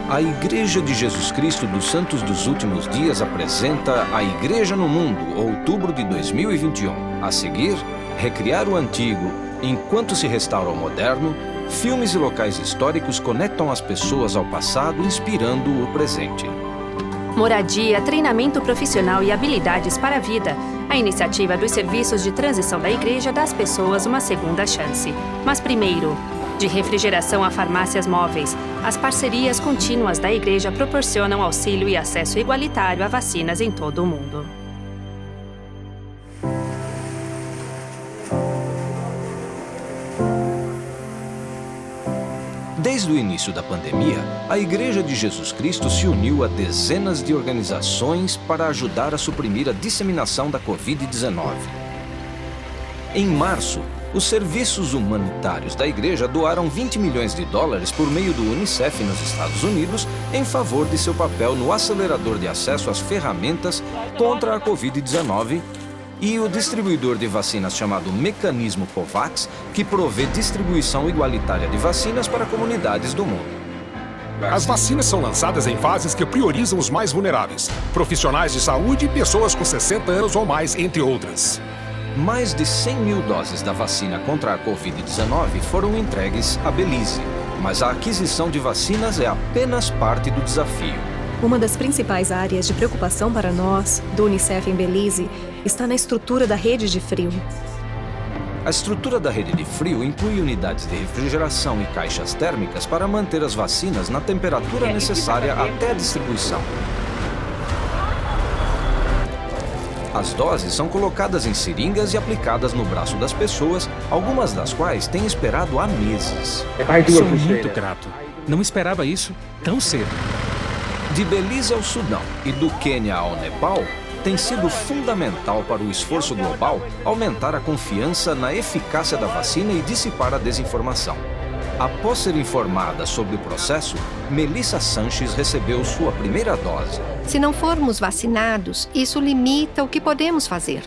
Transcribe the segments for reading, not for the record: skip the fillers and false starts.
A Igreja de Jesus Cristo dos Santos dos Últimos Dias apresenta A Igreja no Mundo, outubro de 2021. A seguir, recriar o antigo, enquanto se restaura o moderno, filmes e locais históricos conectam as pessoas ao passado, inspirando o presente. Moradia, treinamento profissional e habilidades para a vida. A iniciativa dos serviços de transição da Igreja dá às pessoas uma segunda chance. Mas primeiro, de refrigeração a farmácias móveis, as parcerias contínuas da Igreja proporcionam auxílio e acesso igualitário a vacinas em todo o mundo. Desde o início da pandemia, a Igreja de Jesus Cristo se uniu a dezenas de organizações para ajudar a suprimir a disseminação da Covid-19. Em março, os serviços humanitários da Igreja doaram $20 milhões por meio do UNICEF nos Estados Unidos em favor de seu papel no acelerador de acesso às ferramentas contra a Covid-19 e o distribuidor de vacinas chamado Mecanismo COVAX, que provê distribuição igualitária de vacinas para comunidades do mundo. As vacinas são lançadas em fases que priorizam os mais vulneráveis, profissionais de saúde e pessoas com 60 anos ou mais, entre outras. Mais de 100 mil doses da vacina contra a Covid-19 foram entregues a Belize, mas a aquisição de vacinas é apenas parte do desafio. Uma das principais áreas de preocupação para nós, do UNICEF em Belize, está na estrutura da rede de frio. A estrutura da rede de frio inclui unidades de refrigeração e caixas térmicas para manter as vacinas na temperatura necessária até a distribuição. As doses são colocadas em seringas e aplicadas no braço das pessoas, algumas das quais têm esperado há meses. Sou muito grato. Não esperava isso tão cedo. De Belize ao Sudão e do Quênia ao Nepal, tem sido fundamental para o esforço global aumentar a confiança na eficácia da vacina e dissipar a desinformação. Após ser informada sobre o processo, Melissa Sanches recebeu sua primeira dose. Se não formos vacinados, isso limita o que podemos fazer.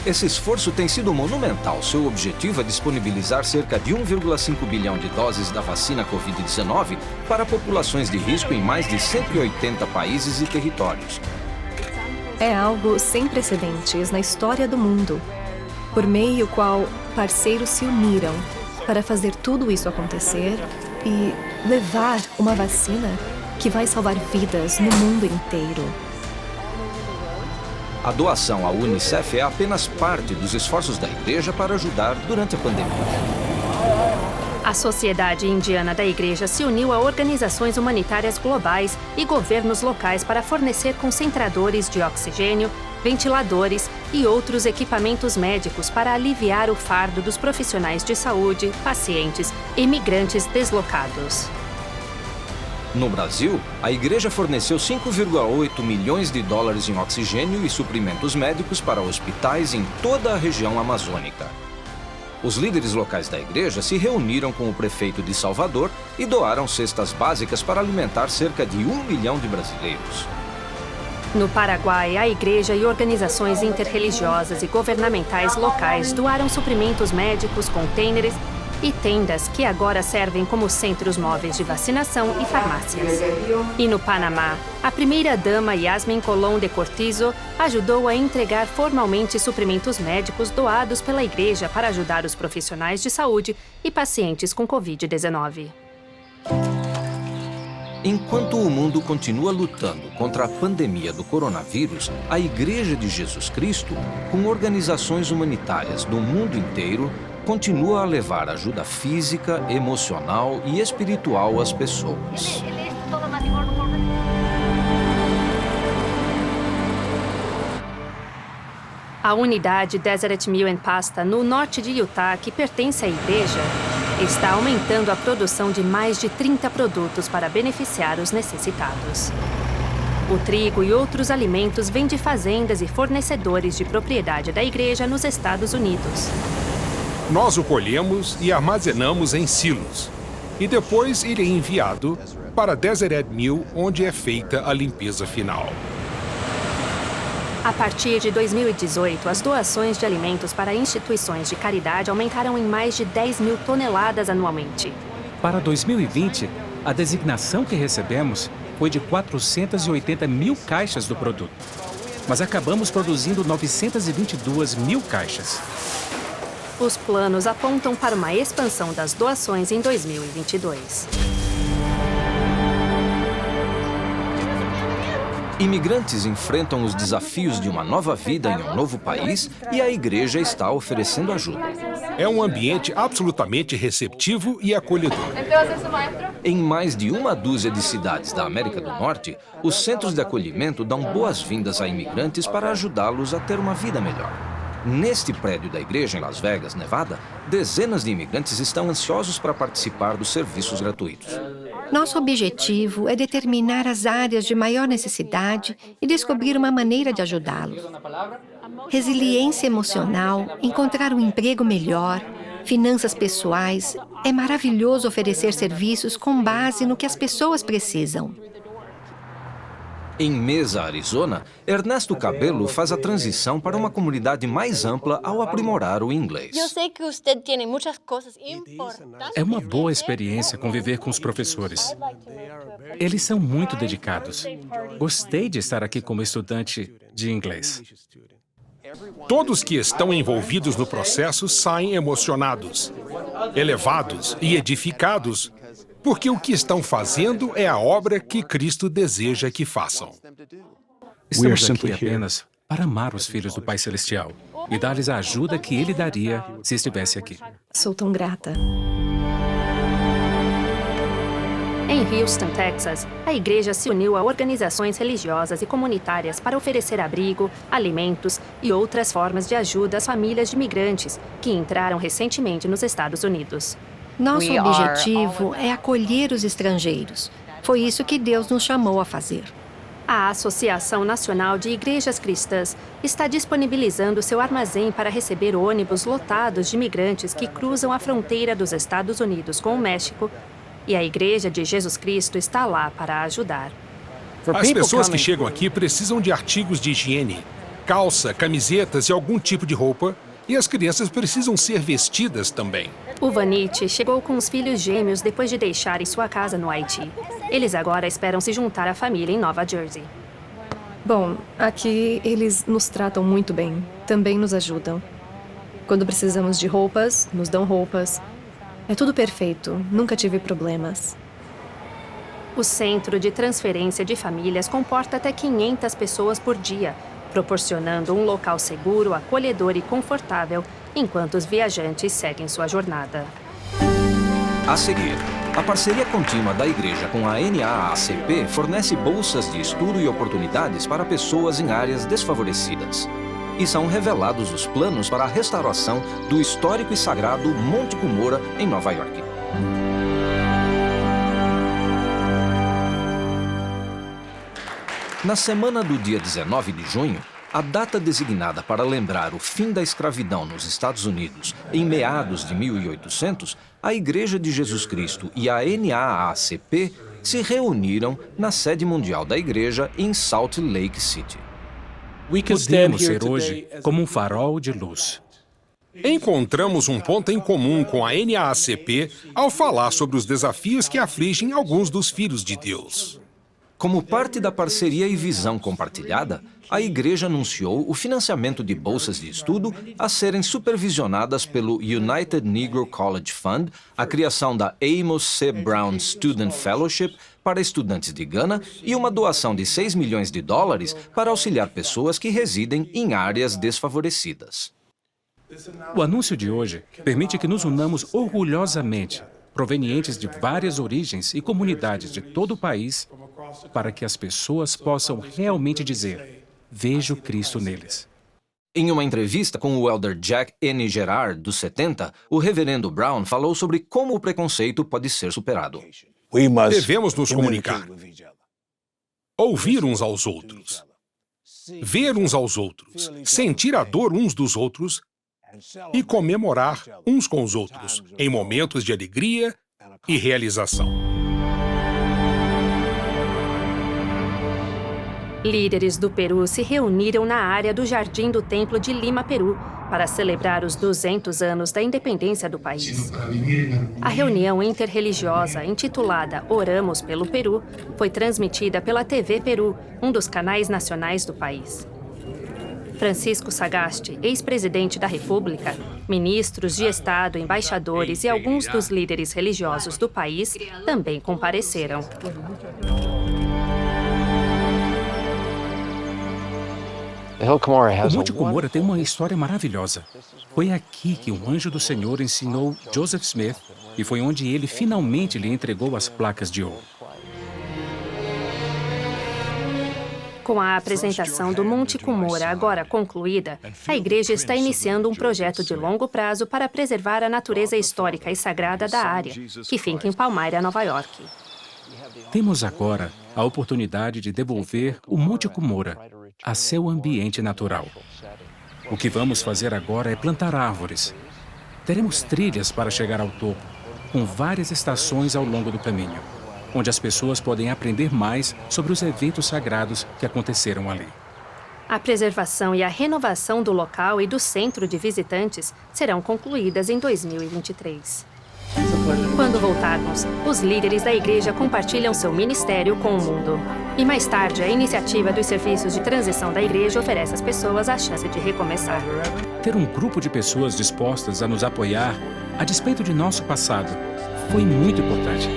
Esse esforço tem sido monumental. Seu objetivo é disponibilizar cerca de 1,5 bilhão de doses da vacina Covid-19 para populações de risco em mais de 180 países e territórios. É algo sem precedentes na história do mundo, por meio qual parceiros se uniram para fazer tudo isso acontecer e levar uma vacina que vai salvar vidas no mundo inteiro. A doação à UNICEF é apenas parte dos esforços da Igreja para ajudar durante a pandemia. A Sociedade Indiana da Igreja se uniu a organizações humanitárias globais e governos locais para fornecer concentradores de oxigênio, ventiladores e outros equipamentos médicos para aliviar o fardo dos profissionais de saúde, pacientes e imigrantes deslocados. No Brasil, a Igreja forneceu $5,8 milhões em oxigênio e suprimentos médicos para hospitais em toda a região amazônica. Os líderes locais da Igreja se reuniram com o prefeito de Salvador e doaram cestas básicas para alimentar cerca de 1 milhão de brasileiros. No Paraguai, a Igreja e organizações interreligiosas e governamentais locais doaram suprimentos médicos, contêineres e tendas que agora servem como centros móveis de vacinação e farmácias. E no Panamá, a primeira-dama Yasmin Colón de Cortizo ajudou a entregar formalmente suprimentos médicos doados pela Igreja para ajudar os profissionais de saúde e pacientes com Covid-19. Enquanto o mundo continua lutando contra a pandemia do coronavírus, a Igreja de Jesus Cristo, com organizações humanitárias do mundo inteiro, continua a levar ajuda física, emocional e espiritual às pessoas. A unidade Deseret Mill and Pasta, no norte de Utah, que pertence à Igreja, está aumentando a produção de mais de 30 produtos para beneficiar os necessitados. O trigo e outros alimentos vêm de fazendas e fornecedores de propriedade da Igreja nos Estados Unidos. Nós o colhemos e armazenamos em silos. E depois ele é enviado para Deseret Mill, onde é feita a limpeza final. A partir de 2018, as doações de alimentos para instituições de caridade aumentaram em mais de 10 mil toneladas anualmente. Para 2020, a designação que recebemos foi de 480 mil caixas do produto. Mas acabamos produzindo 922 mil caixas. Os planos apontam para uma expansão das doações em 2022. Imigrantes enfrentam os desafios de uma nova vida em um novo país e a igreja está oferecendo ajuda. É um ambiente absolutamente receptivo e acolhedor. Em mais de uma dúzia de cidades da América do Norte, os centros de acolhimento dão boas-vindas a imigrantes para ajudá-los a ter uma vida melhor. Neste prédio da igreja em Las Vegas, Nevada, dezenas de imigrantes estão ansiosos para participar dos serviços gratuitos. Nosso objetivo é determinar as áreas de maior necessidade e descobrir uma maneira de ajudá-los. Resiliência emocional, encontrar um emprego melhor, finanças pessoais. É maravilhoso oferecer serviços com base no que as pessoas precisam. Em Mesa, Arizona, Ernesto Cabello faz a transição para uma comunidade mais ampla ao aprimorar o inglês. Eu sei que você tem muitas coisas importantes. É uma boa experiência conviver com os professores. Eles são muito dedicados. Gostei de estar aqui como estudante de inglês. Todos que estão envolvidos no processo saem emocionados, elevados e edificados, porque o que estão fazendo é a obra que Cristo deseja que façam. Estamos aqui apenas para amar os filhos do Pai Celestial e dar-lhes a ajuda que Ele daria se estivesse aqui. Sou tão grata. Em Houston, Texas, a igreja se uniu a organizações religiosas e comunitárias para oferecer abrigo, alimentos e outras formas de ajuda às famílias de imigrantes que entraram recentemente nos Estados Unidos. Nosso objetivo é acolher os estrangeiros. Foi isso que Deus nos chamou a fazer. A Associação Nacional de Igrejas Cristãs está disponibilizando seu armazém para receber ônibus lotados de imigrantes que cruzam a fronteira dos Estados Unidos com o México, e a Igreja de Jesus Cristo está lá para ajudar. As pessoas que chegam aqui precisam de artigos de higiene, calça, camisetas e algum tipo de roupa, e as crianças precisam ser vestidas também. O Vanite chegou com os filhos gêmeos depois de deixarem sua casa no Haiti. Eles agora esperam se juntar à família em Nova Jersey. Bom, aqui eles nos tratam muito bem. Também nos ajudam. Quando precisamos de roupas, nos dão roupas. É tudo perfeito. Nunca tive problemas. O Centro de Transferência de Famílias comporta até 500 pessoas por dia, proporcionando um local seguro, acolhedor e confortável, enquanto os viajantes seguem sua jornada. A seguir, a parceria contínua da igreja com a NAACP fornece bolsas de estudo e oportunidades para pessoas em áreas desfavorecidas. E são revelados os planos para a restauração do histórico e sagrado Monte Cumorah, em Nova York. Na semana do dia 19 de junho, a data designada para lembrar o fim da escravidão nos Estados Unidos em meados de 1800, a Igreja de Jesus Cristo e a NAACP se reuniram na sede mundial da igreja em Salt Lake City. Podemos ser hoje como um farol de luz. Encontramos um ponto em comum com a NAACP ao falar sobre os desafios que afligem alguns dos filhos de Deus. Como parte da parceria e visão compartilhada, a igreja anunciou o financiamento de bolsas de estudo a serem supervisionadas pelo United Negro College Fund, a criação da Amos C. Brown Student Fellowship para estudantes de Gana e uma doação de $6 milhões para auxiliar pessoas que residem em áreas desfavorecidas. O anúncio de hoje permite que nos unamos orgulhosamente, provenientes de várias origens e comunidades de todo o país, para que as pessoas possam realmente dizer: vejo Cristo neles. Em uma entrevista com o elder Jack N. Gerard, dos 70, o reverendo Brown falou sobre como o preconceito pode ser superado. Devemos nos comunicar, ouvir uns aos outros, ver uns aos outros, sentir a dor uns dos outros e comemorar uns com os outros em momentos de alegria e realização. Líderes do Peru se reuniram na área do Jardim do Templo de Lima, Peru, para celebrar os 200 anos da independência do país. A reunião interreligiosa, intitulada Oramos pelo Peru, foi transmitida pela TV Peru, um dos canais nacionais do país. Francisco Sagasti, ex-presidente da República, ministros de Estado, embaixadores e alguns dos líderes religiosos do país também compareceram. O Monte Cumorah tem uma história maravilhosa. Foi aqui que um anjo do Senhor ensinou Joseph Smith e foi onde ele finalmente lhe entregou as placas de ouro. Com a apresentação do Monte Cumorah agora concluída, a igreja está iniciando um projeto de longo prazo para preservar a natureza histórica e sagrada da área, que fica em Palmyra, Nova York. Temos agora a oportunidade de devolver o Monte Cumorah a seu ambiente natural. O que vamos fazer agora é plantar árvores. Teremos trilhas para chegar ao topo, com várias estações ao longo do caminho, onde as pessoas podem aprender mais sobre os eventos sagrados que aconteceram ali. A preservação e a renovação do local e do centro de visitantes serão concluídas em 2023. Quando voltarmos, os líderes da igreja compartilham seu ministério com o mundo. E mais tarde, a iniciativa dos serviços de transição da igreja oferece às pessoas a chance de recomeçar. Ter um grupo de pessoas dispostas a nos apoiar, a despeito de nosso passado, foi muito importante.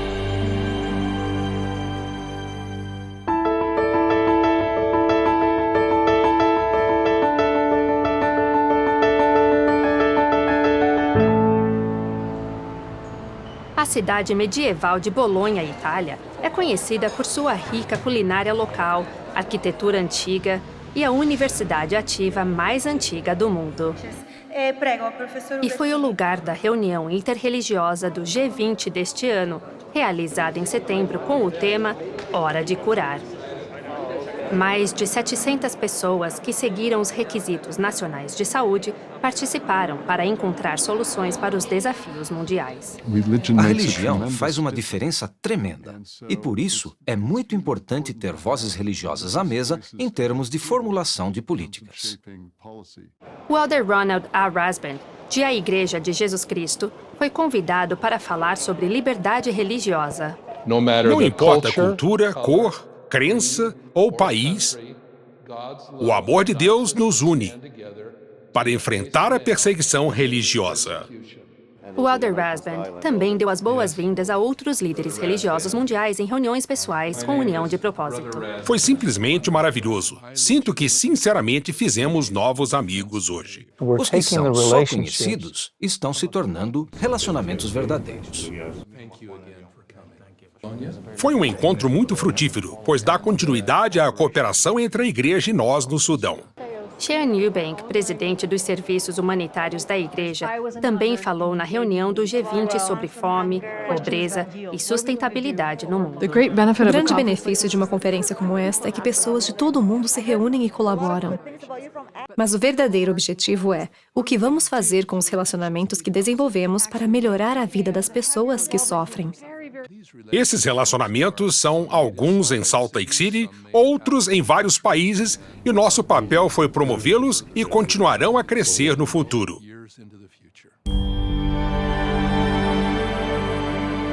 A cidade medieval de Bolonha, Itália, é conhecida por sua rica culinária local, arquitetura antiga e a universidade ativa mais antiga do mundo. E foi o lugar da reunião interreligiosa do G20 deste ano, realizada em setembro com o tema Hora de Curar. Mais de 700 pessoas que seguiram os requisitos nacionais de saúde participaram para encontrar soluções para os desafios mundiais. A religião faz uma diferença tremenda. E por isso é muito importante ter vozes religiosas à mesa em termos de formulação de políticas. O elder Ronald A. Rasband, de A Igreja de Jesus Cristo, foi convidado para falar sobre liberdade religiosa. Não importa a cultura, cor, crença ou país, o amor de Deus nos une para enfrentar a perseguição religiosa. O elder Rasband também deu as boas-vindas a outros líderes religiosos mundiais em reuniões pessoais com união de propósito. Foi simplesmente maravilhoso. Sinto que, sinceramente, fizemos novos amigos hoje. Os que são só conhecidos estão se tornando relacionamentos verdadeiros. Foi um encontro muito frutífero, pois dá continuidade à cooperação entre a igreja e nós no Sudão. Sean Eubank, presidente dos serviços humanitários da igreja, também falou na reunião do G20 sobre fome, pobreza e sustentabilidade no mundo. O grande benefício de uma conferência como esta é que pessoas de todo o mundo se reúnem e colaboram. Mas o verdadeiro objetivo é o que vamos fazer com os relacionamentos que desenvolvemos para melhorar a vida das pessoas que sofrem. Esses relacionamentos são alguns em Salt Lake City, outros em vários países, e nosso papel foi promovê-los e continuarão a crescer no futuro.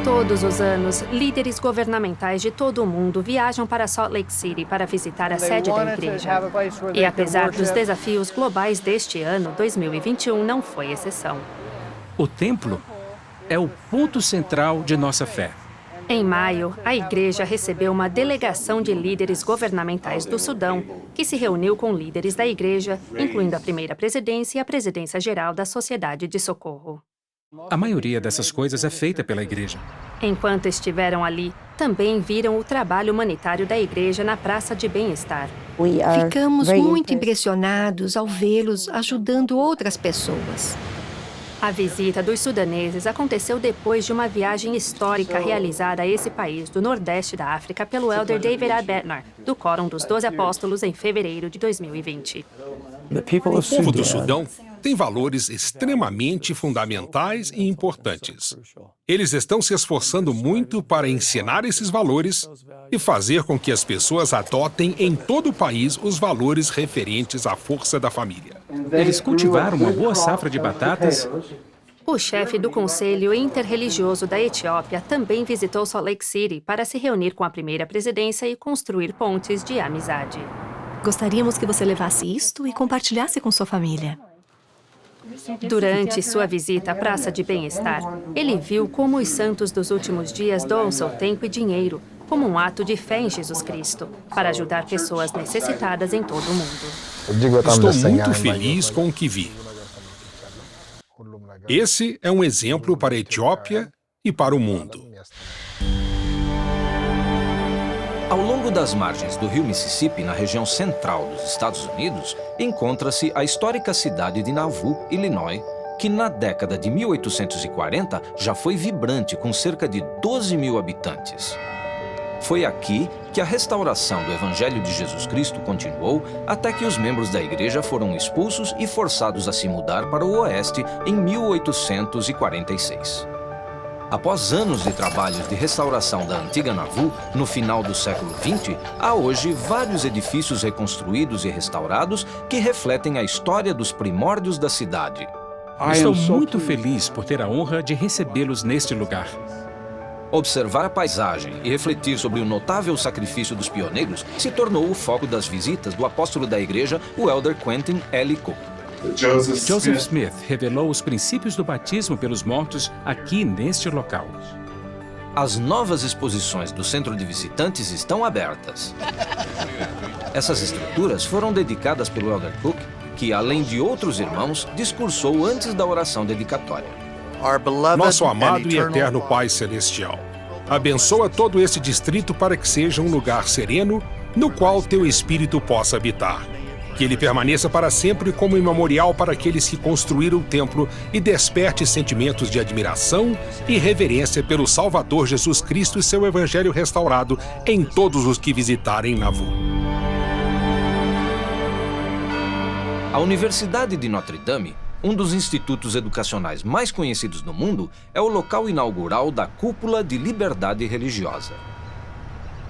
Todos os anos, líderes governamentais de todo o mundo viajam para Salt Lake City para visitar a sede da igreja. E apesar dos desafios globais deste ano, 2021 não foi exceção. O templo é o ponto central de nossa fé. Em maio, a igreja recebeu uma delegação de líderes governamentais do Sudão, que se reuniu com líderes da igreja, incluindo a primeira presidência e a presidência geral da Sociedade de Socorro. A maioria dessas coisas é feita pela igreja. Enquanto estiveram ali, também viram o trabalho humanitário da igreja na Praça de Bem-Estar. Ficamos muito impressionados ao vê-los ajudando outras pessoas. A visita dos sudaneses aconteceu depois de uma viagem histórica realizada a esse país do Nordeste da África pelo elder David A. Bednar, do Quórum dos 12 Apóstolos, em fevereiro de 2020. O povo do Sudão têm valores extremamente fundamentais e importantes. Eles estão se esforçando muito para ensinar esses valores e fazer com que as pessoas adotem em todo o país os valores referentes à força da família. Eles cultivaram uma boa safra de batatas. O chefe do Conselho Interreligioso da Etiópia também visitou Salt Lake City para se reunir com a primeira presidência e construir pontes de amizade. Gostaríamos que você levasse isto e compartilhasse com sua família. Durante sua visita à Praça de Bem-Estar, ele viu como os santos dos últimos dias doam seu tempo e dinheiro como um ato de fé em Jesus Cristo, para ajudar pessoas necessitadas em todo o mundo. Estou muito feliz com o que vi. Esse é um exemplo para a Etiópia e para o mundo. Ao longo das margens do rio Mississippi, na região central dos Estados Unidos, encontra-se a histórica cidade de Nauvoo, Illinois, que na década de 1840 já foi vibrante, com cerca de 12 mil habitantes. Foi aqui que a restauração do Evangelho de Jesus Cristo continuou até que os membros da igreja foram expulsos e forçados a se mudar para o oeste em 1846. Após anos de trabalhos de restauração da antiga Nauvoo, no final do século XX, há hoje vários edifícios reconstruídos e restaurados que refletem a história dos primórdios da cidade. Estou muito feliz por ter a honra de recebê-los neste lugar. Observar a paisagem e refletir sobre o notável sacrifício dos pioneiros se tornou o foco das visitas do apóstolo da igreja, o elder Quentin L. Cook. Joseph Smith revelou os princípios do batismo pelos mortos aqui neste local. As novas exposições do Centro de Visitantes estão abertas. Essas estruturas foram dedicadas pelo elder Cook, que, além de outros irmãos, discursou antes da oração dedicatória. Nosso amado e eterno Pai Celestial, abençoa todo esse distrito para que seja um lugar sereno no qual Teu Espírito possa habitar. Que ele permaneça para sempre como memorial para aqueles que construíram o templo e desperte sentimentos de admiração e reverência pelo Salvador Jesus Cristo e seu Evangelho restaurado em todos os que visitarem Nauvoo. A Universidade de Notre Dame, um dos institutos educacionais mais conhecidos no mundo, é o local inaugural da Cúpula de Liberdade Religiosa.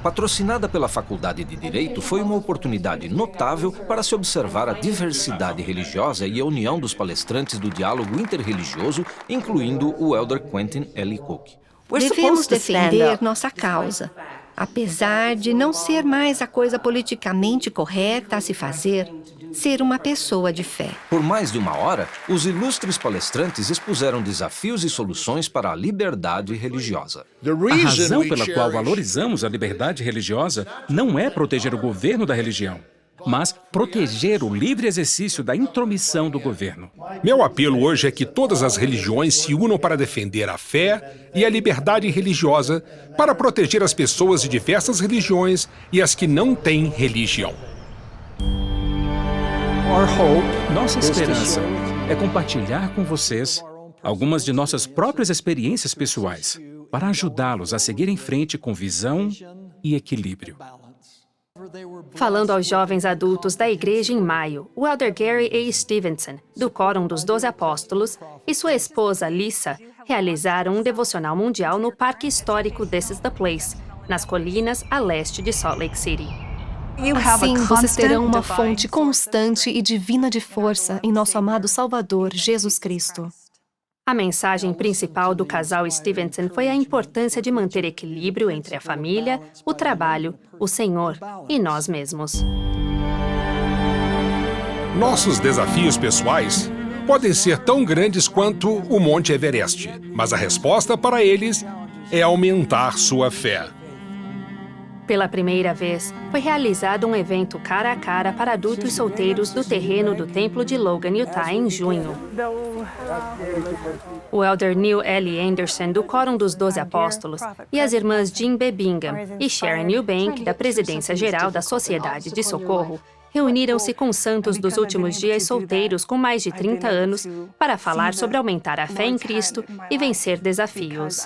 Patrocinada pela Faculdade de Direito, foi uma oportunidade notável para se observar a diversidade religiosa e a união dos palestrantes do diálogo interreligioso, incluindo o elder Quentin L. Cook. Devemos defender nossa causa, apesar de não ser mais a coisa politicamente correta a se fazer, ser uma pessoa de fé. Por mais de uma hora, os ilustres palestrantes expuseram desafios e soluções para a liberdade religiosa. A razão pela qual valorizamos a liberdade religiosa não é proteger o governo da religião, mas proteger o livre exercício da intromissão do governo. Meu apelo hoje é que todas as religiões se unam para defender a fé e a liberdade religiosa, para proteger as pessoas de diversas religiões e as que não têm religião. Nossa esperança é compartilhar com vocês algumas de nossas próprias experiências pessoais, para ajudá-los a seguir em frente com visão e equilíbrio. Falando aos jovens adultos da igreja em maio, o elder Gary A. Stevenson, do Quórum dos 12 Apóstolos, e sua esposa, Lisa, realizaram um devocional mundial no Parque Histórico This is the Place, nas colinas a leste de Salt Lake City. Assim, vocês terão uma fonte constante e divina de força em nosso amado Salvador, Jesus Cristo. A mensagem principal do casal Stevenson foi a importância de manter equilíbrio entre a família, o trabalho, o Senhor e nós mesmos. Nossos desafios pessoais podem ser tão grandes quanto o Monte Everest, mas a resposta para eles é aumentar sua fé. Pela primeira vez, foi realizado um evento cara a cara para adultos solteiros do terreno do Templo de Logan, Utah, em junho. O elder Neil L. Anderson, do Quórum dos 12 Apóstolos, e as irmãs Jean B. Bingham e Sharon Eubank, da Presidência Geral da Sociedade de Socorro, reuniram-se com santos dos últimos dias solteiros com mais de 30 anos para falar sobre aumentar a fé em Cristo e vencer desafios.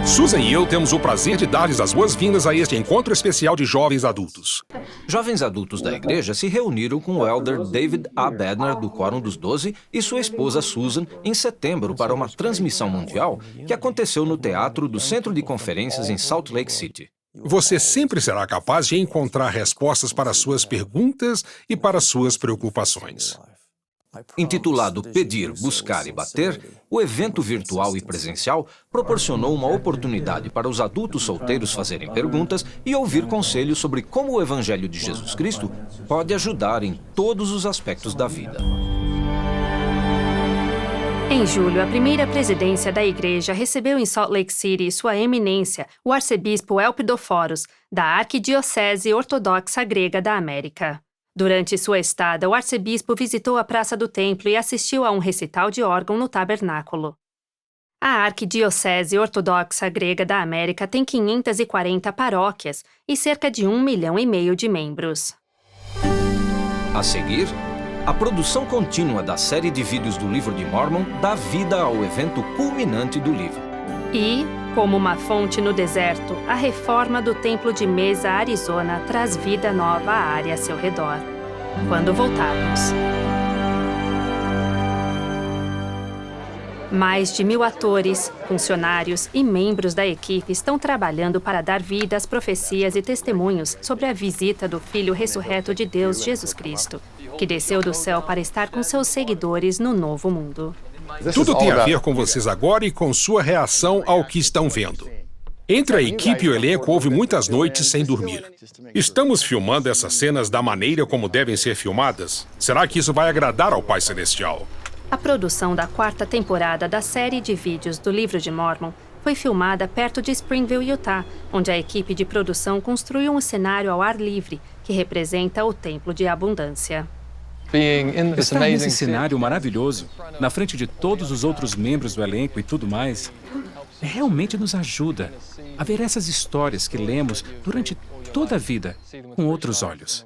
Susan e eu temos o prazer de dar-lhes as boas-vindas a este encontro especial de jovens adultos. Jovens adultos da igreja se reuniram com o elder David A. Bednar, do Quórum dos 12, e sua esposa Susan em setembro para uma transmissão mundial que aconteceu no teatro do Centro de Conferências em Salt Lake City. Você sempre será capaz de encontrar respostas para suas perguntas e para suas preocupações. Intitulado Pedir, Buscar e Bater, o evento virtual e presencial proporcionou uma oportunidade para os adultos solteiros fazerem perguntas e ouvir conselhos sobre como o Evangelho de Jesus Cristo pode ajudar em todos os aspectos da vida. Em julho, a primeira presidência da igreja recebeu em Salt Lake City sua eminência, o arcebispo Elpidoforos, da Arquidiocese Ortodoxa Grega da América. Durante sua estada, o arcebispo visitou a Praça do Templo e assistiu a um recital de órgão no tabernáculo. A Arquidiocese Ortodoxa Grega da América tem 540 paróquias e cerca de 1,5 milhão de membros. A seguir, a produção contínua da série de vídeos do Livro de Mormon dá vida ao evento culminante do livro. E, como uma fonte no deserto, a reforma do Templo de Mesa, Arizona, traz vida nova à área a seu redor. Quando voltarmos. Mais de 1.000 atores, funcionários e membros da equipe estão trabalhando para dar vida às profecias e testemunhos sobre a visita do Filho ressurreto de Deus, Jesus Cristo, que desceu do céu para estar com seus seguidores no novo mundo. Tudo tem a ver com vocês agora e com sua reação ao que estão vendo. Entre a equipe e o elenco houve muitas noites sem dormir. Estamos filmando essas cenas da maneira como devem ser filmadas? Será que isso vai agradar ao Pai Celestial? A produção da 4ª temporada da série de vídeos do Livro de Mormon foi filmada perto de Springville, Utah, onde a equipe de produção construiu um cenário ao ar livre que representa o Templo de Abundância. Estar nesse cenário maravilhoso, na frente de todos os outros membros do elenco e tudo mais, realmente nos ajuda a ver essas histórias que lemos durante toda a vida com outros olhos.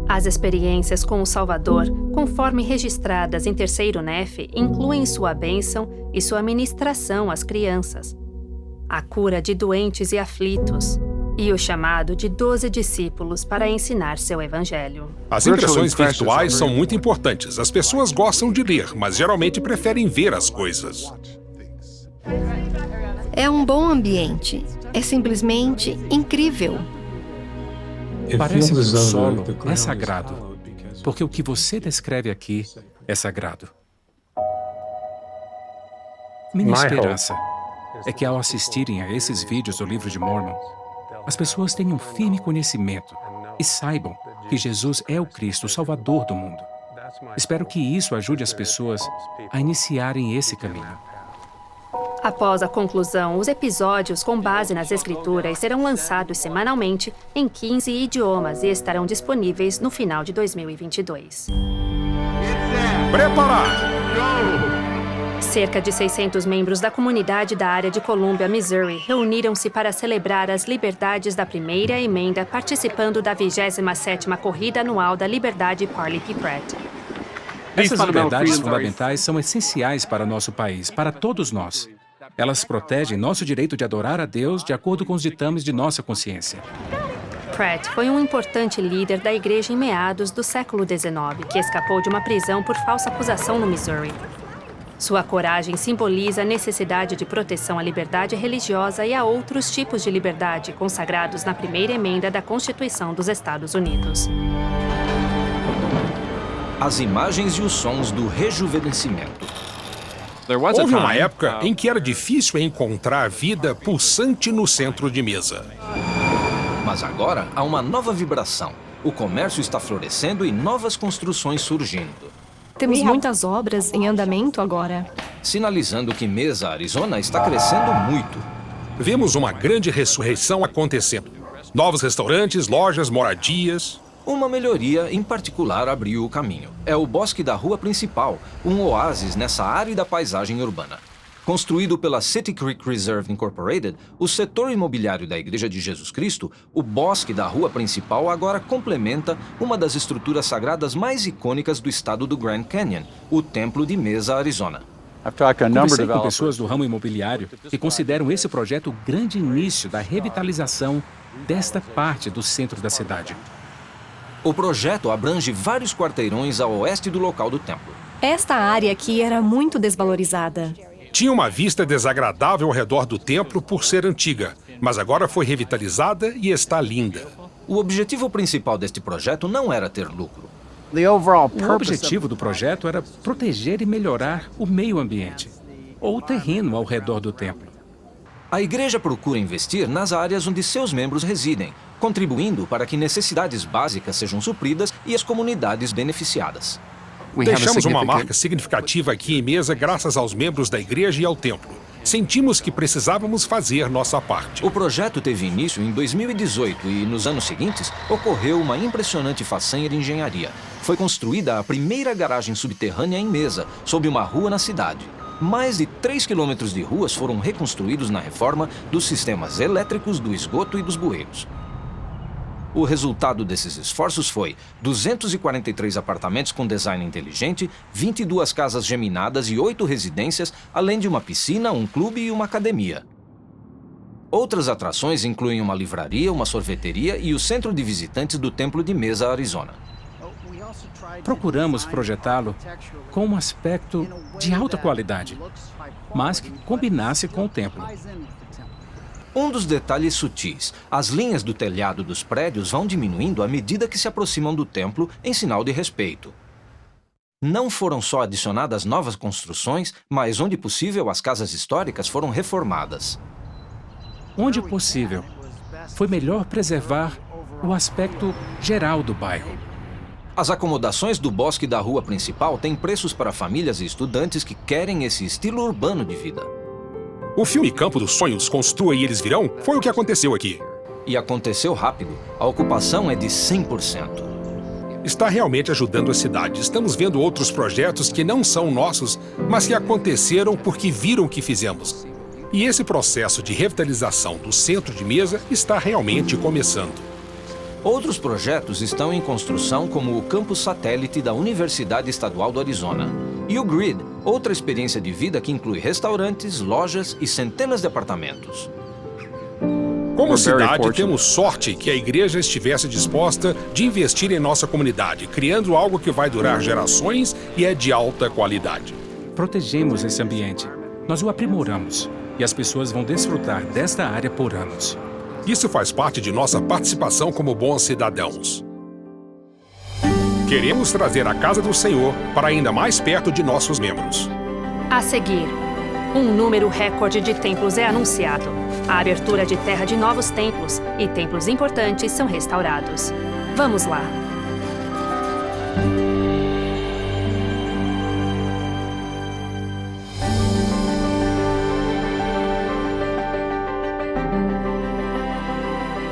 As experiências com o Salvador, conforme registradas em Terceiro Nefe, incluem sua bênção e sua ministração às crianças, a cura de doentes e aflitos, e o chamado de 12 discípulos para ensinar seu evangelho. As impressões virtuais são muito importantes. As pessoas gostam de ler, mas geralmente preferem ver as coisas. É um bom ambiente. É simplesmente incrível. Parece que o solo é sagrado, porque o que você descreve aqui é sagrado. Minha esperança é que ao assistirem a esses vídeos do Livro de Mormon, as pessoas tenham um firme conhecimento e saibam que Jesus é o Cristo, o Salvador do mundo. Espero que isso ajude as pessoas a iniciarem esse caminho. Após a conclusão, os episódios com base nas Escrituras serão lançados semanalmente em 15 idiomas e estarão disponíveis no final de 2022. Preparar! Cerca de 600 membros da comunidade da área de Columbia, Missouri, reuniram-se para celebrar as liberdades da primeira emenda, participando da 27ª Corrida Anual da Liberdade Parley P. Pratt. Essas liberdades fundamentais são essenciais para nosso país, para todos nós. Elas protegem nosso direito de adorar a Deus de acordo com os ditames de nossa consciência. Pratt foi um importante líder da igreja em meados do século XIX, que escapou de uma prisão por falsa acusação no Missouri. Sua coragem simboliza a necessidade de proteção à liberdade religiosa e a outros tipos de liberdade consagrados na primeira emenda da Constituição dos Estados Unidos. As imagens e os sons do rejuvenescimento. Houve uma época em que era difícil encontrar vida pulsante no centro de mesa. Mas agora há uma nova vibração. O comércio está florescendo e novas construções surgindo. Temos muitas obras em andamento agora. Sinalizando que Mesa, Arizona, está crescendo muito. Vemos uma grande ressurreição acontecendo. Novos restaurantes, lojas, moradias. Uma melhoria em particular abriu o caminho. É o Bosque da Rua Principal, um oásis nessa árida paisagem urbana. Construído pela City Creek Reserve Incorporated, o setor imobiliário da Igreja de Jesus Cristo, o Bosque da Rua Principal agora complementa uma das estruturas sagradas mais icônicas do estado do Grand Canyon, o Templo de Mesa, Arizona. Conversei com pessoas do ramo imobiliário que consideram esse projeto o grande início da revitalização desta parte do centro da cidade. O projeto abrange vários quarteirões a oeste do local do templo. Esta área aqui era muito desvalorizada. Tinha uma vista desagradável ao redor do templo por ser antiga, mas agora foi revitalizada e está linda. O objetivo principal deste projeto não era ter lucro. O objetivo do projeto era proteger e melhorar o meio ambiente, ou o terreno ao redor do templo. A igreja procura investir nas áreas onde seus membros residem, contribuindo para que necessidades básicas sejam supridas e as comunidades beneficiadas. Deixamos uma marca significativa aqui em mesa graças aos membros da igreja e ao templo. Sentimos que precisávamos fazer nossa parte. O projeto teve início em 2018 e, nos anos seguintes, ocorreu uma impressionante façanha de engenharia. Foi construída a primeira garagem subterrânea em Mesa, sob uma rua na cidade. Mais de 3 quilômetros de ruas foram reconstruídos na reforma dos sistemas elétricos, do esgoto e dos bueiros. O resultado desses esforços foi 243 apartamentos com design inteligente, 22 casas geminadas e 8 residências, além de uma piscina, um clube e uma academia. Outras atrações incluem uma livraria, uma sorveteria e o centro de visitantes do Templo de Mesa, Arizona. Procuramos projetá-lo com um aspecto de alta qualidade, mas que combinasse com o templo. Um dos detalhes sutis, as linhas do telhado dos prédios vão diminuindo à medida que se aproximam do templo em sinal de respeito. Não foram só adicionadas novas construções, mas onde possível as casas históricas foram reformadas. Onde possível, foi melhor preservar o aspecto geral do bairro. As acomodações do bosque da rua principal têm preços para famílias e estudantes que querem esse estilo urbano de vida. O filme Campo dos Sonhos, Construa e Eles Virão, foi o que aconteceu aqui. E aconteceu rápido. A ocupação é de 100%. Está realmente ajudando a cidade. Estamos vendo outros projetos que não são nossos, mas que aconteceram porque viram o que fizemos. E esse processo de revitalização do centro de Mesa está realmente começando. Outros projetos estão em construção, como o campus satélite da Universidade Estadual do Arizona. E o Grid, outra experiência de vida que inclui restaurantes, lojas e centenas de apartamentos. Como cidade, temos sorte que a igreja estivesse disposta de investir em nossa comunidade, criando algo que vai durar gerações e é de alta qualidade. Protegemos esse ambiente, nós o aprimoramos e as pessoas vão desfrutar desta área por anos. Isso faz parte de nossa participação como bons cidadãos. Queremos trazer a casa do Senhor para ainda mais perto de nossos membros. A seguir, um número recorde de templos é anunciado. A abertura de terra de novos templos e templos importantes são restaurados. Vamos lá.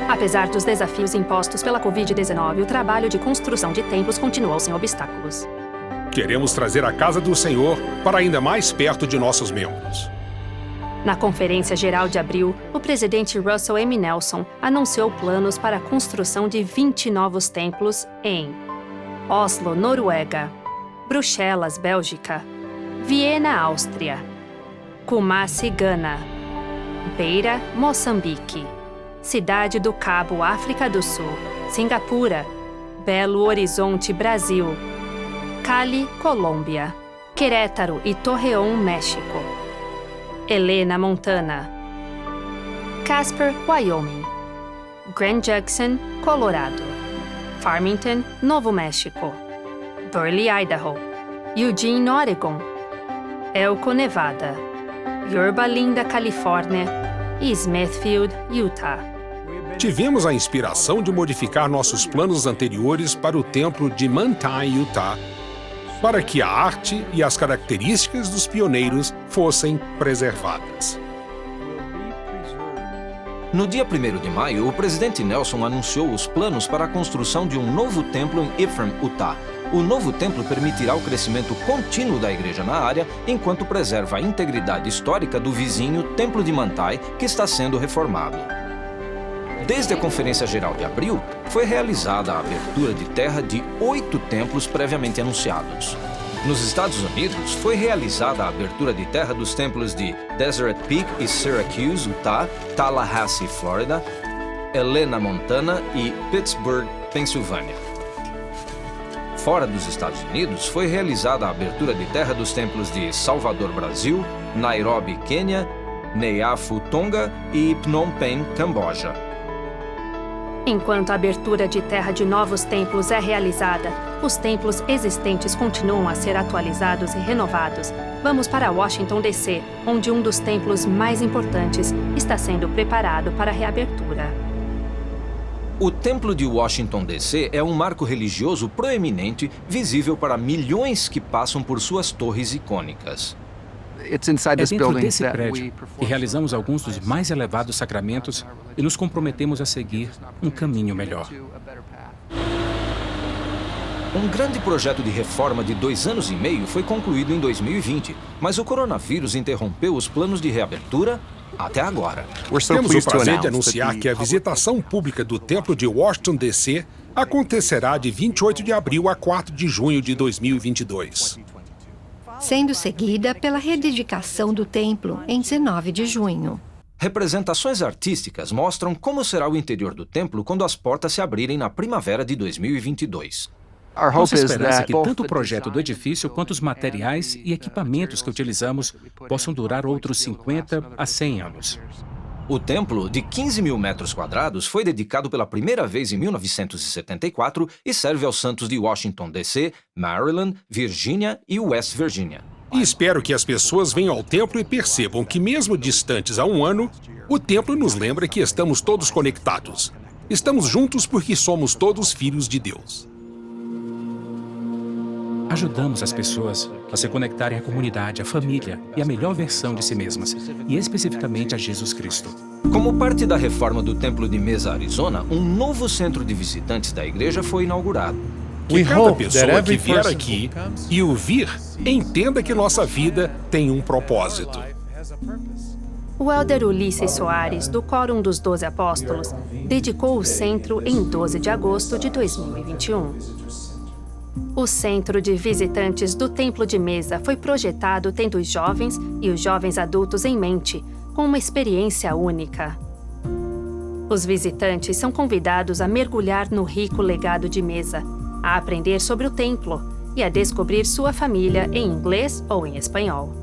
Apesar dos desafios impostos pela Covid-19, o trabalho de construção de templos continuou sem obstáculos. Queremos trazer a casa do Senhor para ainda mais perto de nossos membros. Na Conferência Geral de abril, o presidente Russell M. Nelson anunciou planos para a construção de 20 novos templos em Oslo, Noruega, Bruxelas, Bélgica, Viena, Áustria, Kumasi, Gana, Beira, Moçambique, Cidade do Cabo, África do Sul, Singapura, Belo Horizonte, Brasil, Cali, Colômbia, Querétaro e Torreón, México, Helena, Montana, Casper, Wyoming, Grand Junction, Colorado, Farmington, Novo México, Burley, Idaho, Eugene, Oregon, Elko, Nevada, Yorba Linda, Califórnia e Smithfield, Utah. Tivemos a inspiração de modificar nossos planos anteriores para o templo de Manti, Utah, para que a arte e as características dos pioneiros fossem preservadas. No dia 1º de maio, o presidente Nelson anunciou os planos para a construção de um novo templo em Ephraim, Utah. O novo templo permitirá o crescimento contínuo da igreja na área, enquanto preserva a integridade histórica do vizinho Templo de Manti, que está sendo reformado. Desde a Conferência Geral de abril, foi realizada a abertura de terra de 8 templos previamente anunciados. Nos Estados Unidos, foi realizada a abertura de terra dos templos de Deseret Peak e Syracuse, Utah, Tallahassee, Flórida, Helena, Montana e Pittsburgh, Pensilvânia. Fora dos Estados Unidos, foi realizada a abertura de terra dos templos de Salvador, Brasil, Nairobi, Quênia, Neiafu, Tonga e Phnom Penh, Camboja. Enquanto a abertura de terra de novos templos é realizada, os templos existentes continuam a ser atualizados e renovados. Vamos para Washington, D.C., onde um dos templos mais importantes está sendo preparado para a reabertura. O Templo de Washington, D.C. é um marco religioso proeminente, visível para milhões que passam por suas torres icônicas. É dentro desse prédio que realizamos alguns dos mais elevados sacramentos e nos comprometemos a seguir um caminho melhor. Um grande projeto de reforma de 2 anos e meio foi concluído em 2020, mas o coronavírus interrompeu os planos de reabertura até agora. Temos o prazer de anunciar que a visitação pública do Templo de Washington, D.C. acontecerá de 28 de abril a 4 de junho de 2022. Sendo seguida pela rededicação do templo em 19 de junho. Representações artísticas mostram como será o interior do templo quando as portas se abrirem na primavera de 2022. Nossa esperança é que tanto o projeto do edifício quanto os materiais e equipamentos que utilizamos possam durar outros 50 a 100 anos. O templo, de 15 mil metros quadrados, foi dedicado pela primeira vez em 1974 e serve aos santos de Washington, D.C., Maryland, Virgínia e West Virginia. E espero que as pessoas venham ao templo e percebam que, mesmo distantes há um ano, o templo nos lembra que estamos todos conectados. Estamos juntos porque somos todos filhos de Deus. Ajudamos as pessoas a se conectarem à comunidade, à família e à melhor versão de si mesmas, e especificamente a Jesus Cristo. Como parte da reforma do Templo de Mesa, Arizona, um novo centro de visitantes da igreja foi inaugurado. Que cada pessoa que vier aqui e ouvir, entenda que nossa vida tem um propósito. O elder Ulisses Soares, do Quórum dos 12 Apóstolos, dedicou o centro em 12 de agosto de 2021. O Centro de Visitantes do Templo de Mesa foi projetado tendo os jovens e os jovens adultos em mente, com uma experiência única. Os visitantes são convidados a mergulhar no rico legado de Mesa, a aprender sobre o templo e a descobrir sua família em inglês ou em espanhol.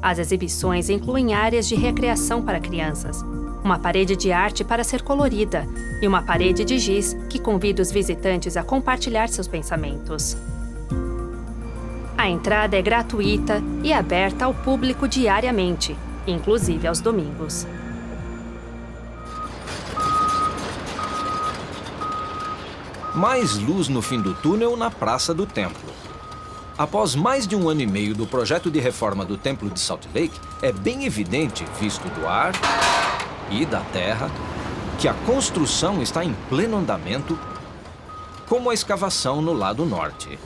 As exibições incluem áreas de recreação para crianças, uma parede de arte para ser colorida e uma parede de giz que convida os visitantes a compartilhar seus pensamentos. A entrada é gratuita e aberta ao público diariamente, inclusive aos domingos. Mais luz no fim do túnel na Praça do Templo. Após mais de 1 ano e meio do projeto de reforma do Templo de Salt Lake, é bem evidente, visto do ar e da terra, que a construção está em pleno andamento, como a escavação no lado norte.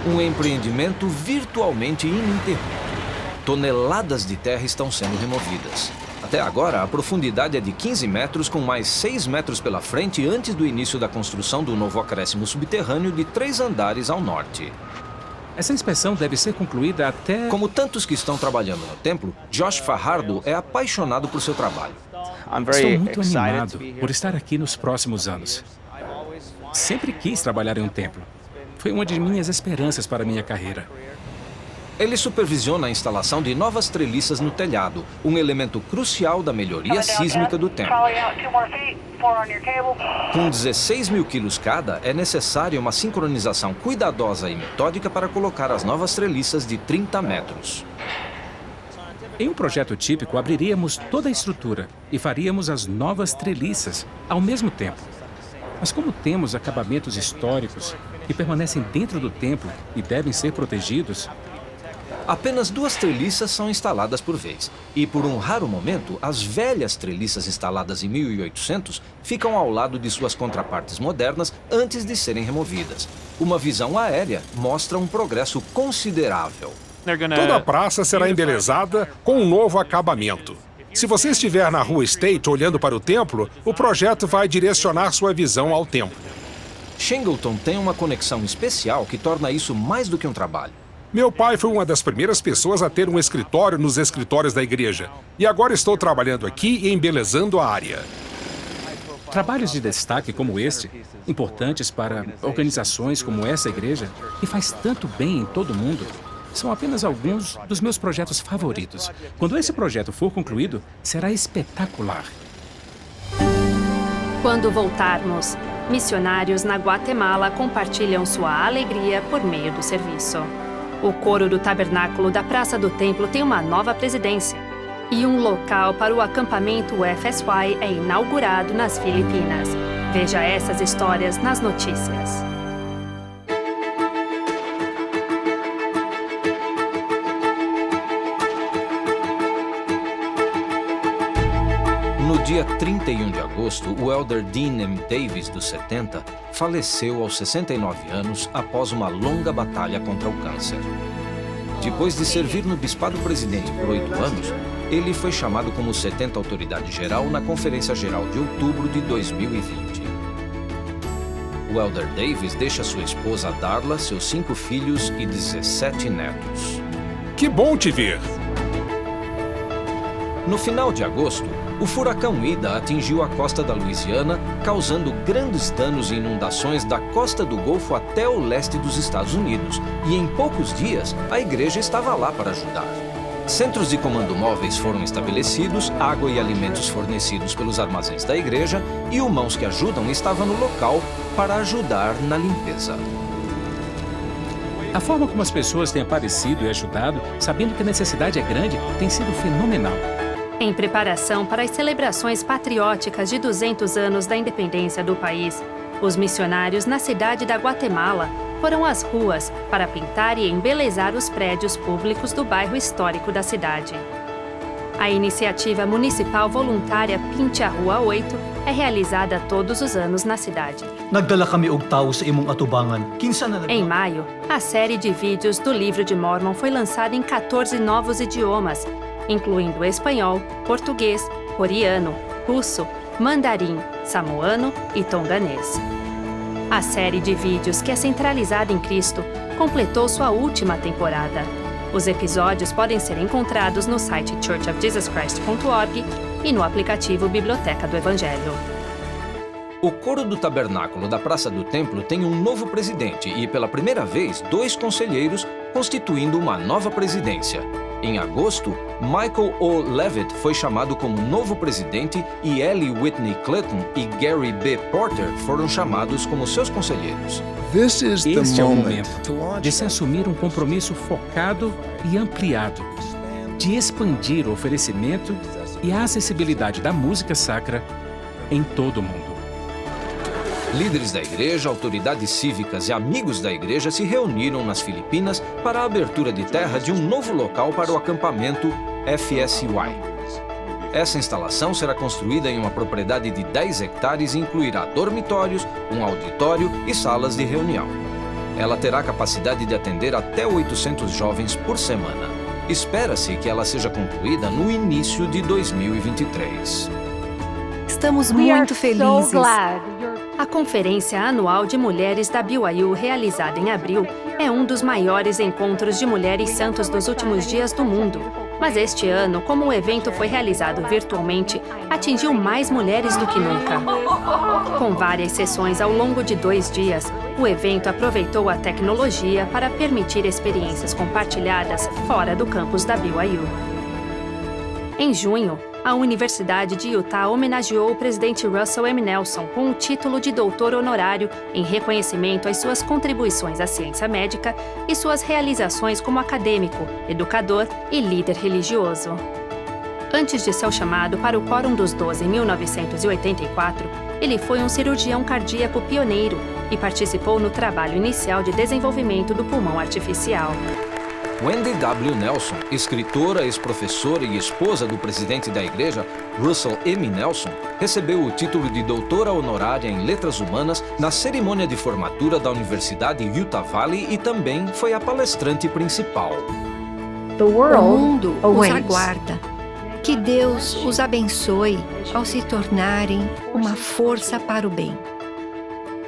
Um empreendimento virtualmente ininterrupto. Toneladas de terra estão sendo removidas. Até agora, a profundidade é de 15 metros, com mais 6 metros pela frente antes do início da construção do novo acréscimo subterrâneo de 3 andares ao norte. Essa inspeção deve ser concluída até... Como tantos que estão trabalhando no templo, Josh Fajardo é apaixonado por seu trabalho. Estou muito animado por estar aqui nos próximos anos. Sempre quis trabalhar em um templo. Foi uma de minhas esperanças para minha carreira. Ele supervisiona a instalação de novas treliças no telhado, um elemento crucial da melhoria sísmica do templo. Com 16 mil quilos cada, é necessária uma sincronização cuidadosa e metódica para colocar as novas treliças de 30 metros. Em um projeto típico, abriríamos toda a estrutura e faríamos as novas treliças ao mesmo tempo. Mas como temos acabamentos históricos que permanecem dentro do templo e devem ser protegidos, apenas 2 treliças são instaladas por vez. E por um raro momento, as velhas treliças instaladas em 1800 ficam ao lado de suas contrapartes modernas antes de serem removidas. Uma visão aérea mostra um progresso considerável. Toda a praça será embelezada com um novo acabamento. Se você estiver na Rua State olhando para o templo, o projeto vai direcionar sua visão ao templo. Shingleton tem uma conexão especial que torna isso mais do que um trabalho. Meu pai foi uma das primeiras pessoas a ter um escritório nos escritórios da igreja. E agora estou trabalhando aqui e embelezando a área. Trabalhos de destaque como este, importantes para organizações como essa igreja, que faz tanto bem em todo o mundo, são apenas alguns dos meus projetos favoritos. Quando esse projeto for concluído, será espetacular. Quando voltarmos, missionários na Guatemala compartilham sua alegria por meio do serviço. O coro do tabernáculo da Praça do Templo tem uma nova presidência. E um local para o acampamento FSY é inaugurado nas Filipinas. Veja essas histórias nas notícias. No dia 31 de agosto, o elder Dean M. Davis, dos 70, faleceu aos 69 anos após uma longa batalha contra o câncer. Depois de servir no Bispado Presidente por 8 anos, ele foi chamado como 70 Autoridade Geral na Conferência Geral de outubro de 2020. O elder Davis deixa sua esposa Darla, seus 5 filhos e 17 netos. Que bom te ver! No final de agosto, o furacão Ida atingiu a costa da Louisiana, causando grandes danos e inundações da costa do Golfo até o leste dos Estados Unidos. E em poucos dias, a igreja estava lá para ajudar. Centros de comando móveis foram estabelecidos, água e alimentos fornecidos pelos armazéns da igreja e o Mãos que Ajudam estava no local para ajudar na limpeza. A forma como as pessoas têm aparecido e ajudado, sabendo que a necessidade é grande, tem sido fenomenal. Em preparação para as celebrações patrióticas de 200 anos da independência do país, os missionários na cidade da Guatemala foram às ruas para pintar e embelezar os prédios públicos do bairro histórico da cidade. A iniciativa municipal voluntária Pinte a Rua 8 é realizada todos os anos na cidade. Nagdala kami og tao sa imong atubangan. Em maio, a série de vídeos do Livro de Mórmon foi lançada em 14 novos idiomas, incluindo espanhol, português, coreano, russo, mandarim, samoano e tonganês. A série de vídeos, que é centralizada em Cristo, completou sua última temporada. Os episódios podem ser encontrados no site churchofjesuschrist.org e no aplicativo Biblioteca do Evangelho. O coro do tabernáculo da Praça do Templo tem um novo presidente e, pela primeira vez, 2 conselheiros, constituindo uma nova presidência. Em agosto, Michael O. Levitt foi chamado como novo presidente e Ellie Whitney Clinton e Gary B. Porter foram chamados como seus conselheiros. Este é o momento de se assumir um compromisso focado e ampliado, de expandir o oferecimento e a acessibilidade da música sacra em todo o mundo. Líderes da igreja, autoridades cívicas e amigos da igreja se reuniram nas Filipinas para a abertura de terra de um novo local para o acampamento FSY. Essa instalação será construída em uma propriedade de 10 hectares e incluirá dormitórios, um auditório e salas de reunião. Ela terá capacidade de atender até 800 jovens por semana. Espera-se que ela seja concluída no início de 2023. Estamos muito felizes. A Conferência Anual de Mulheres da BYU, realizada em abril, é um dos maiores encontros de mulheres santos dos últimos dias do mundo. Mas este ano, como o evento foi realizado virtualmente, atingiu mais mulheres do que nunca. Com várias sessões ao longo de 2 dias, o evento aproveitou a tecnologia para permitir experiências compartilhadas fora do campus da BYU. Em junho, a Universidade de Utah homenageou o presidente Russell M. Nelson com o título de doutor honorário em reconhecimento às suas contribuições à ciência médica e suas realizações como acadêmico, educador e líder religioso. Antes de seu chamado para o Quórum dos 12 em 1984, ele foi um cirurgião cardíaco pioneiro e participou no trabalho inicial de desenvolvimento do pulmão artificial. Wendy W. Nelson, escritora, ex-professora e esposa do presidente da igreja, Russell M. Nelson, recebeu o título de doutora honorária em Letras Humanas na cerimônia de formatura da Universidade Utah Valley e também foi a palestrante principal. O mundo os aguarda. Que Deus os abençoe ao se tornarem uma força para o bem.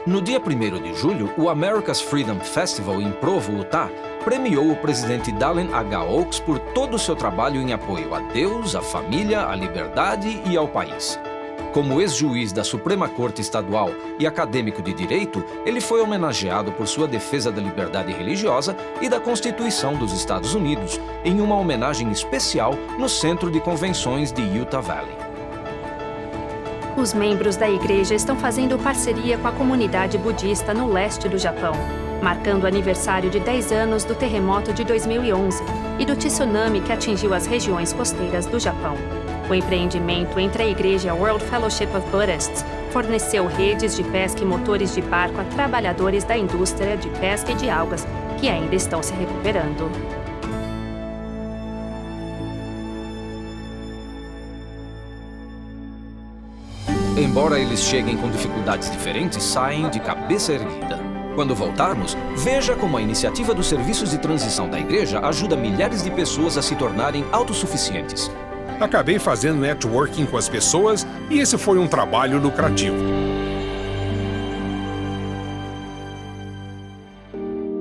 No dia 1º de julho, o America's Freedom Festival em Provo, Utah, premiou o presidente Dallin H. Oaks por todo o seu trabalho em apoio a Deus, à família, à liberdade e ao país. Como ex-juiz da Suprema Corte Estadual e acadêmico de Direito, ele foi homenageado por sua defesa da liberdade religiosa e da Constituição dos Estados Unidos, em uma homenagem especial no Centro de Convenções de Utah Valley. Os membros da igreja estão fazendo parceria com a comunidade budista no leste do Japão, marcando o aniversário de 10 anos do terremoto de 2011 e do tsunami que atingiu as regiões costeiras do Japão. O empreendimento entre a igreja e a World Fellowship of Buddhists forneceu redes de pesca e motores de barco a trabalhadores da indústria de pesca e de algas que ainda estão se recuperando. Embora eles cheguem com dificuldades diferentes, saem de cabeça erguida. Quando voltarmos, veja como a iniciativa dos serviços de transição da igreja ajuda milhares de pessoas a se tornarem autossuficientes. Acabei fazendo networking com as pessoas e esse foi um trabalho lucrativo.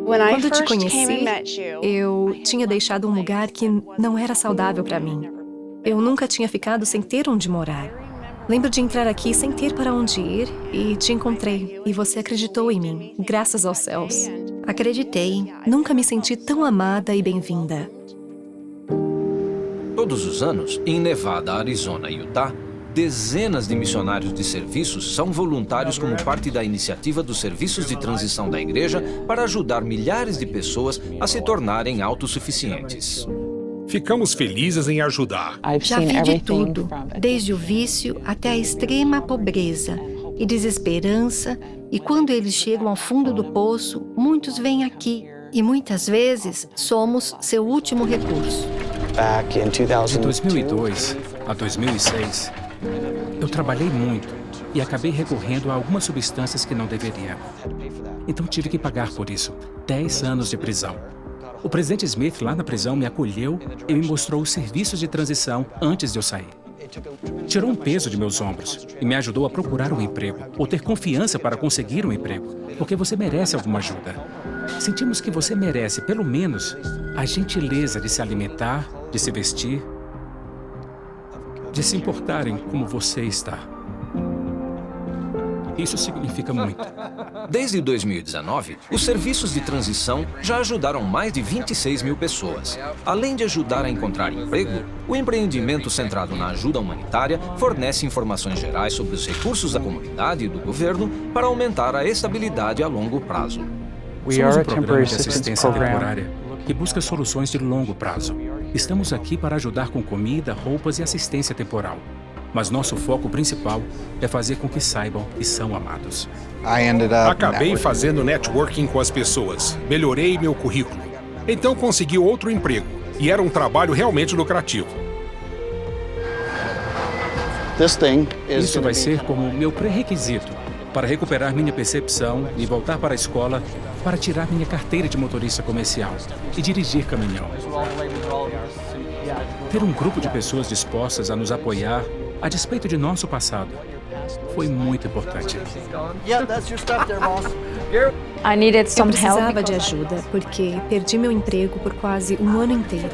Quando te conheci, eu tinha deixado um lugar que não era saudável para mim. Eu nunca tinha ficado sem ter onde morar. Lembro de entrar aqui sem ter para onde ir e te encontrei. E você acreditou em mim, graças aos céus. Acreditei. Nunca me senti tão amada e bem-vinda. Todos os anos, em Nevada, Arizona e Utah, dezenas de missionários de serviços são voluntários como parte da iniciativa dos serviços de transição da igreja para ajudar milhares de pessoas a se tornarem autossuficientes. Ficamos felizes em ajudar. Já vi de tudo, desde o vício até a extrema pobreza e desesperança. E quando eles chegam ao fundo do poço, muitos vêm aqui. E muitas vezes somos seu último recurso. De 2002 a 2006, eu trabalhei muito e acabei recorrendo a algumas substâncias que não deveria. Então tive que pagar por isso. 10 anos de prisão. O presidente Smith, lá na prisão, me acolheu e me mostrou os serviços de transição antes de eu sair. Tirou um peso de meus ombros e me ajudou a procurar um emprego ou ter confiança para conseguir um emprego, porque você merece alguma ajuda. Sentimos que você merece, pelo menos, a gentileza de se alimentar, de se vestir, de se importarem como você está. Isso significa muito. Desde 2019, os serviços de transição já ajudaram mais de 26 mil pessoas. Além de ajudar a encontrar emprego, o empreendimento centrado na ajuda humanitária fornece informações gerais sobre os recursos da comunidade e do governo para aumentar a estabilidade a longo prazo. Somos um programa de assistência temporária que busca soluções de longo prazo. Estamos aqui para ajudar com comida, roupas e assistência temporal. Mas nosso foco principal é fazer com que saibam que são amados. Acabei fazendo networking com as pessoas. Melhorei meu currículo. Então consegui outro emprego. E era um trabalho realmente lucrativo. Isso vai ser como meu pré-requisito para recuperar minha percepção e voltar para a escola para tirar minha carteira de motorista comercial e dirigir caminhão. Ter um grupo de pessoas dispostas a nos apoiar a despeito de nosso passado foi muito importante. Eu precisava de ajuda, porque perdi meu emprego por quase um ano inteiro.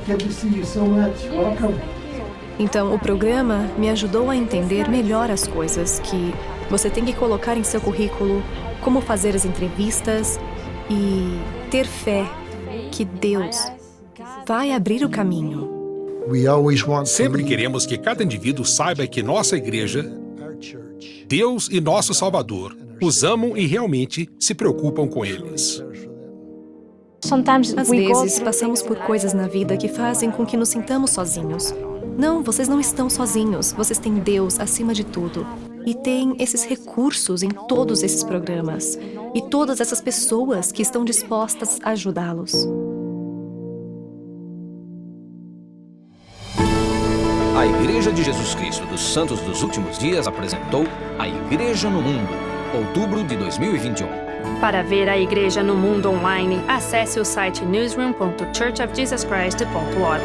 Então, o programa me ajudou a entender melhor as coisas que você tem que colocar em seu currículo, como fazer as entrevistas e ter fé que Deus vai abrir o caminho. Sempre queremos que cada indivíduo saiba que nossa igreja, Deus e nosso Salvador, os amam e realmente se preocupam com eles. Às vezes, passamos por coisas na vida que fazem com que nos sintamos sozinhos. Não, vocês não estão sozinhos. Vocês têm Deus acima de tudo. E tem esses recursos em todos esses programas. E todas essas pessoas que estão dispostas a ajudá-los. A Igreja de Jesus Cristo dos Santos dos Últimos Dias apresentou A Igreja no Mundo, outubro de 2021. Para ver a Igreja no Mundo online, acesse o site newsroom.churchofjesuschrist.org.